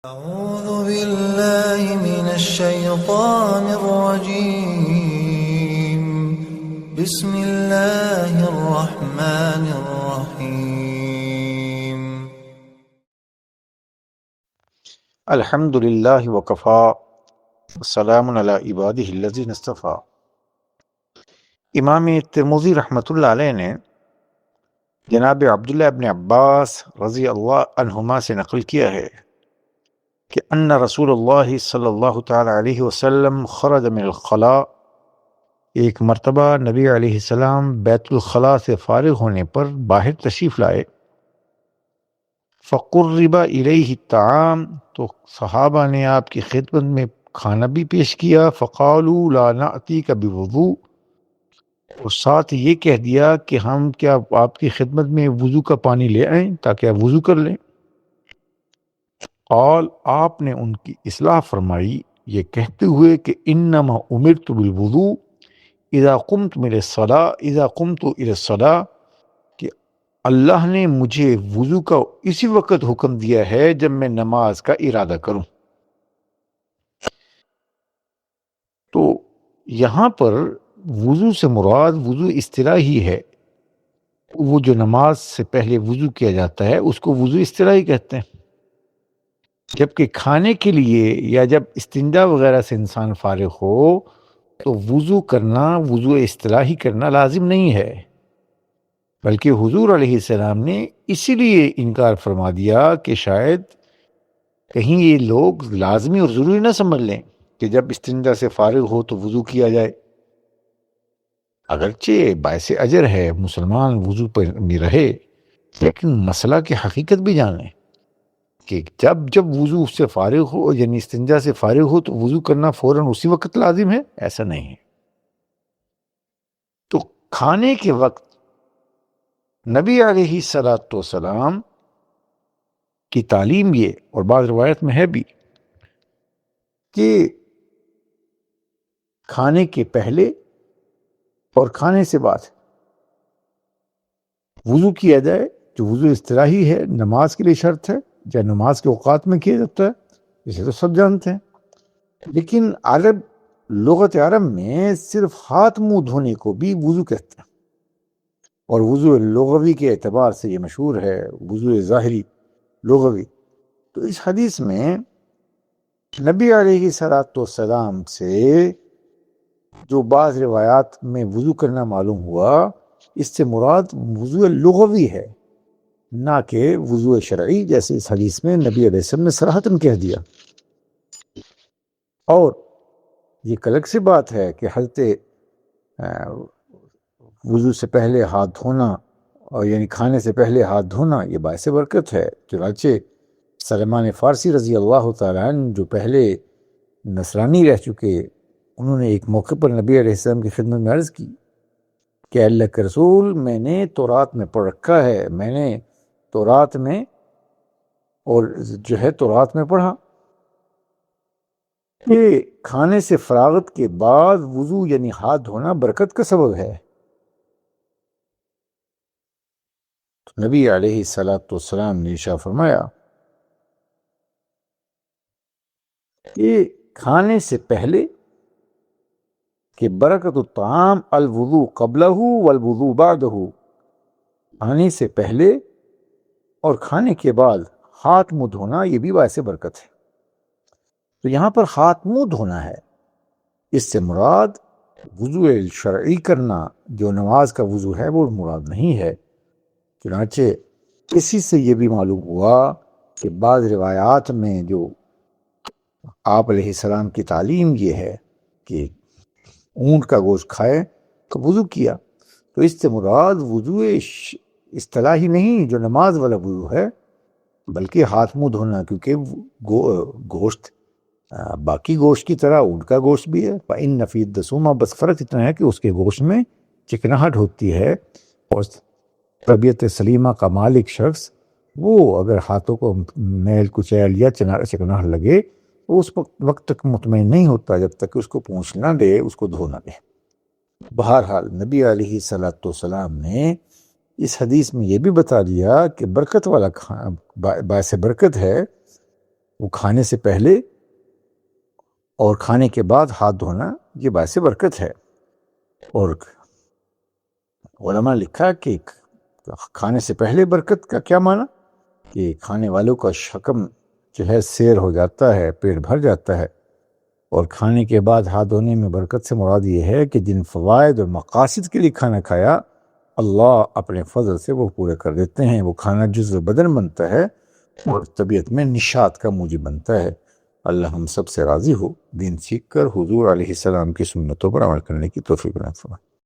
أعوذ بالله من الشيطان الرجيم. بسم الله الرحمن الرحيم. الحمد للہ وکفا السلام علی عبادہ الذین اصطفیٰ۔ امام ترمذی رحمۃ اللہ علیہ نے جناب عبداللہ ابن عباس رضی اللہ عنہما سے نقل کیا ہے کہ ان رسول اللہ صلی اللہ تعالی علیہ وسلم خرج من الخلاء، ایک مرتبہ نبی علیہ السلام بیت الخلاء سے فارغ ہونے پر باہر تشریف لائے۔ فقرب الیہ الطعام، تو صحابہ نے آپ کی خدمت میں کھانا بھی پیش کیا۔ فقالوا لا نأتیک بوضوء، اور ساتھ یہ کہہ دیا کہ ہم کیا آپ کی خدمت میں وضو کا پانی لے آئیں تاکہ آپ وضو کر لیں۔ قال، آپ نے ان کی اصلاح فرمائی یہ کہتے ہوئے کہ انما امرت بالوضوء اذا قمت الى الصلاۃ، کہ اللہ نے مجھے وضو کا اسی وقت حکم دیا ہے جب میں نماز کا ارادہ کروں۔ تو یہاں پر وضو سے مراد وضو اصطلاحی ہے، وہ جو نماز سے پہلے وضو کیا جاتا ہے اس کو وضو اصطلاحی کہتے ہیں، جبکہ کھانے کے لیے یا جب استنجا وغیرہ سے انسان فارغ ہو تو وضو کرنا، وضو اصطلاحی کرنا لازم نہیں ہے، بلکہ حضور علیہ السلام نے اسی لیے انکار فرما دیا کہ شاید کہیں یہ لوگ لازمی اور ضروری نہ سمجھ لیں کہ جب استنجا سے فارغ ہو تو وضو کیا جائے۔ اگرچہ باعث اجر ہے مسلمان وضو پر بھی رہے، لیکن مسئلہ کی حقیقت بھی جانیں کہ جب وضو سے فارغ ہو، یعنی استنجا سے فارغ ہو تو وضو کرنا فوراً اسی وقت لازم ہے، ایسا نہیں ہے۔ تو کھانے کے وقت نبی علیہ السلام کی تعلیم یہ، اور بعض روایت میں ہے بھی کہ کھانے کے پہلے اور کھانے سے بعد وضو کیا جائے، جو وضو اصطلاحی ہے، نماز کے لیے شرط ہے، یا نماز کے اوقات میں کیا جاتا ہے، اسے تو سب جانتے ہیں، لیکن لغت عرب میں صرف ہاتھ منہ دھونے کو بھی وضو کہتے ہیں، اور وضو لغوی کے اعتبار سے یہ مشہور ہے، وضو ظاہری لغوی۔ تو اس حدیث میں نبی علیہ السلام سے جو بعض روایات میں وضو کرنا معلوم ہوا، اس سے مراد وضو لغوی ہے، نہ کہ وضو شرعی، جیسے اس حدیث میں نبی علیہ السلام نے صراحتاً کہہ دیا۔ اور یہ ایک الگ سی بات ہے کہ حضرت وضو سے پہلے ہاتھ دھونا، اور یعنی کھانے سے پہلے ہاتھ دھونا، یہ باعث برکت ہے۔ چنانچہ سلمان فارسی رضی اللہ تعالیٰ عنہ جو پہلے نصرانی رہ چکے، انہوں نے ایک موقع پر نبی علیہ السلام کی خدمت میں عرض کی کہ اللہ کے رسول، میں نے تورات میں پڑھ رکھا ہے، میں نے تورات میں پڑھا کہ کھانے سے فراغت کے بعد وضو یعنی ہاتھ دھونا برکت کا سبب ہے۔ تو نبی علیہ السلام نے ارشاد فرمایا کہ کھانے سے پہلے کہ برکت الطعام الوضو قبلہ والوضو بعدہ، کھانے سے پہلے اور کھانے کے بعد ہاتھ منہ دھونا یہ بھی باعث برکت ہے۔ تو یہاں پر ہاتھ منہ دھونا ہے، اس سے مراد وضو شرعی کرنا، جو نماز کا وضو ہے وہ مراد نہیں ہے۔ چنانچہ اسی سے یہ بھی معلوم ہوا کہ بعض روایات میں جو آپ علیہ السلام کی تعلیم یہ ہے کہ اونٹ کا گوشت کھائے تو وضو کیا، تو اس سے مراد وضو اصطلاحی نہیں جو نماز والا وضو ہے، بلکہ ہاتھ منہ دھونا، کیونکہ گوشت باقی گوشت کی طرح اونٹ کا گوشت بھی ہے، فَإِنَّ فِي الدَّسُومَ، بس فرق اتنا ہے کہ اس کے گوشت میں چکناہٹ ہوتی ہے، اور طبیعت سلیمہ کا مالک شخص وہ اگر ہاتھوں کو میل کچیل یا چکناہٹ لگے تو اس وقت تک مطمئن نہیں ہوتا جب تک کہ اس کو پونچھ نہ دے، اس کو دھو نہ دے۔ بہرحال نبی علیہ السلام نے اس حدیث میں یہ بھی بتا دیا کہ برکت والا کھانا باعث برکت ہے، وہ کھانے سے پہلے اور کھانے کے بعد ہاتھ دھونا یہ باعث برکت ہے۔ اور علماء لکھا کہ کھانے سے پہلے برکت کا کیا معنی، کہ کھانے والوں کا شکم جو ہے سیر ہو جاتا ہے، پیٹ بھر جاتا ہے، اور کھانے کے بعد ہاتھ دھونے میں برکت سے مراد یہ ہے کہ جن فوائد اور مقاصد کے لیے کھانا کھایا اللہ اپنے فضل سے وہ پورے کر دیتے ہیں۔ وہ کھانا جزء بدن بنتا ہے اور طبیعت میں نشاط کا موجب بنتا ہے۔ اللہ ہم سب سے راضی ہو، دین سیکھ کر حضور علیہ السلام کی سنتوں پر عمل کرنے کی توفیق عطا فرمائے۔